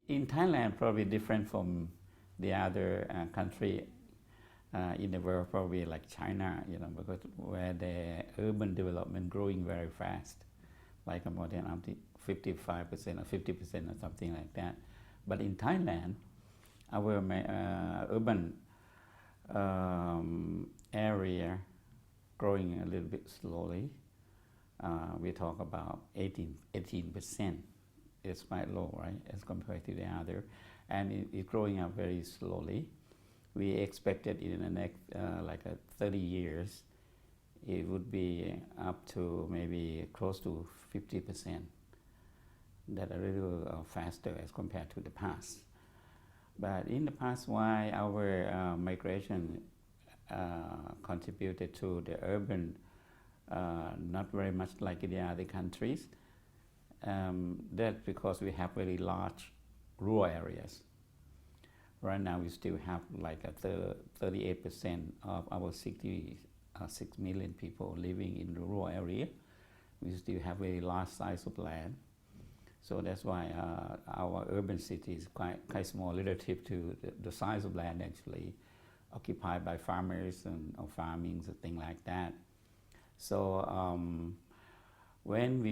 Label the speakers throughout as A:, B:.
A: In Thailand, probably different from the other country in the world, probably like China, because where the urban development growing very fast, like more than up to 55% or 50% or something like that. But in Thailand, our urban area growing a little bit slowly. We talk about 18%. It's quite low, right, as compared to the other, and it's growing up very slowly. We expected in the next 30 years, it would be up to maybe close to 50%. That a little faster as compared to the past. But in the past, why our migration contributed to the urban not very much like in the other countries. That's because we have very large rural areas. Right now we still have like 38% of our 66 million people living in the rural area. We still have very large size of land. So that's why our urban city is quite small relative to the size of land actually occupied by farmers and farming and things like that. So when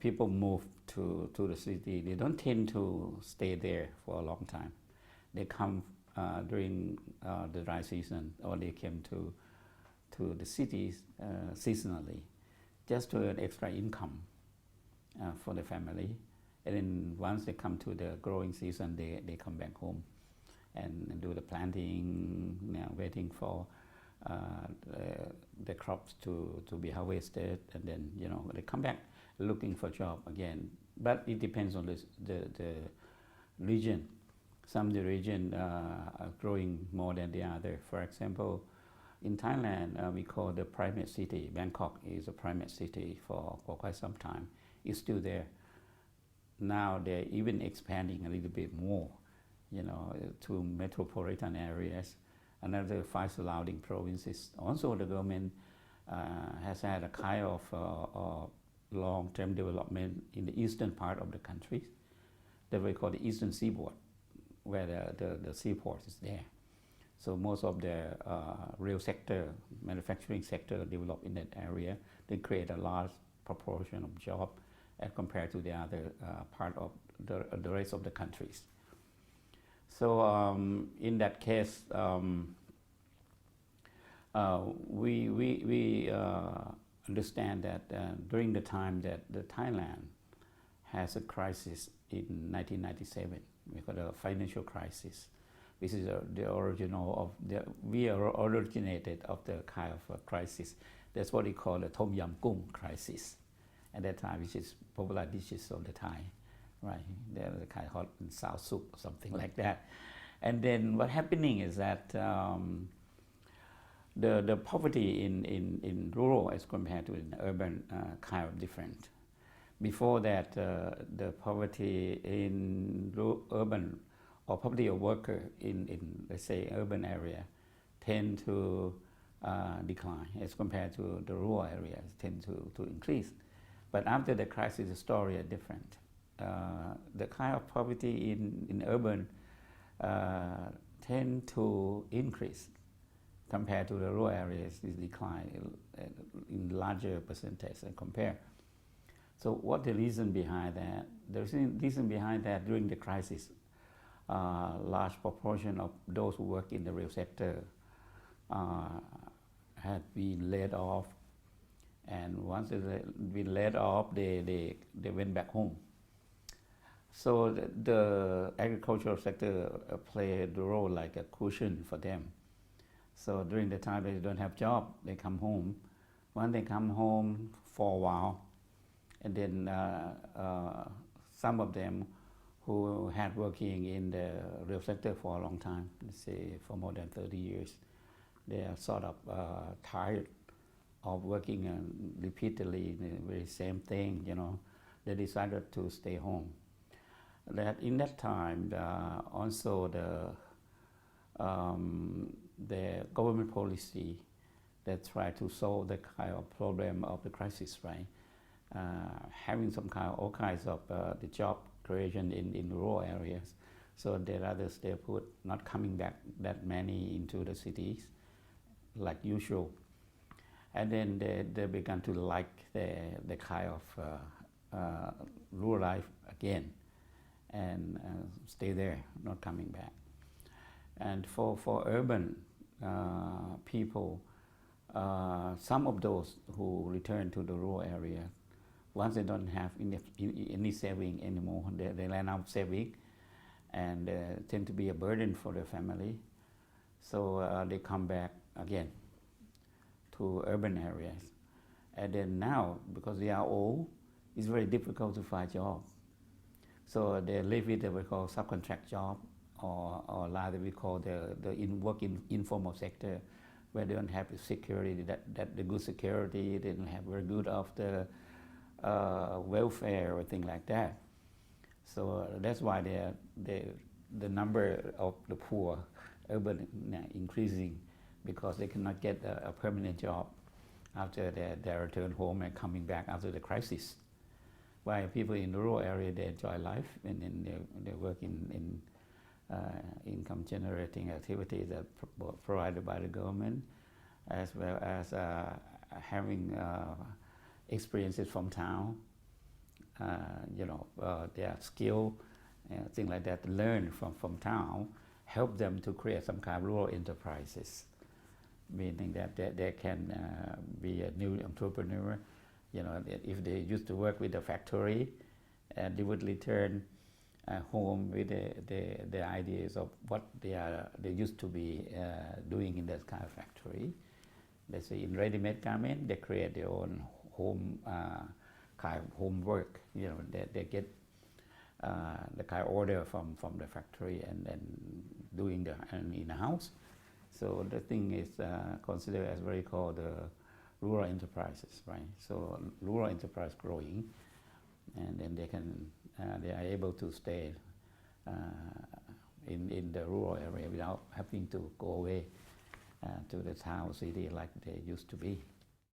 A: people move to the city, they don't tend to stay there for a long time. They come during the dry season, or they came to the cities seasonally, just to earn extra income for the family. And then once they come to the growing season, they come back home and do the planting, waiting for the crops to be harvested, and then they come back looking for job again. But it depends on the region. Some of the region are growing more than the other. For example, in Thailand, we call the primate city. Bangkok is a primate city for quite some time. It's still there. Now they're even expanding a little bit more, to metropolitan areas, another 5 surrounding provinces. Also, the government has had a kind of long-term development in the eastern part of the country that we call the eastern seaboard, where the seaport is there. So most of the real sector, manufacturing sector developed in that area. They create a large proportion of job as compared to the other part of the rest of the countries. So in that case, we understand that during the time that the Thailand has a crisis in 1997, we call it a financial crisis. This is the original of we originated of the kind of crisis. That's what we call the Tom Yam Goong crisis. At that time, which is popular dishes of the Thai, right? They're the kind of hot and sour soup or something like that. And then what happening is that the poverty in rural as compared to in urban kind of different. Before that, the poverty in urban or poverty of worker in let's say urban area tend to decline as compared to the rural areas tend to increase. But after the crisis, the story is different. The kind of poverty in urban tend to increase compared to the rural areas. Is decline in larger percentage and compare. So what the reason behind that? The reason behind that during the crisis, large proportion of those who work in the real sector had been laid off. And once they've been laid off, they went back home. So the agricultural sector played the role like a cushion for them. So during the time they don't have job, they come home. When they come home for a while, and then some of them who had working in the real sector for a long time, let's say for more than 30 years, they are sort of tired of working repeatedly the very same thing, they decided to stay home. That in that time, also the government policy that tried to solve the kind of problem of the crisis, right? Having some kind of all kinds of the job creation in rural areas. So they rather stay put, not coming back that many into the cities like usual. And then they began to like the kind of rural life again, and stay there, not coming back. And for urban people, some of those who return to the rural area, once they don't have any saving anymore, they ran out of saving, and tend to be a burden for their family. So they come back again to urban areas. And then now, because they are old, it's very difficult to find jobs. So they live with what we call subcontract job, or rather we call the work in informal sector, where they don't have security, that the good security, they don't have very good of the welfare or things like that. So that's why the number of the poor urban increasing, because they cannot get a permanent job after they return home and coming back after the crisis. While people in the rural area, they enjoy life, and then they work in income generating activities that provided by the government, as well as having experiences from town, their skill, things like that, learn from town, help them to create some kind of rural enterprises, meaning that they can be a new entrepreneur. If they used to work with a factory, they would return home with the ideas of what they used to be doing in that kind of factory. Let's say in ready-made garment, they create their own home kind of homework. They get the kind of order from the factory and then doing in the house. So the thing is considered as very called rural enterprises, right? So rural enterprise growing, and then they are able to stay in the rural area without having to go away to the town, city like they used to be.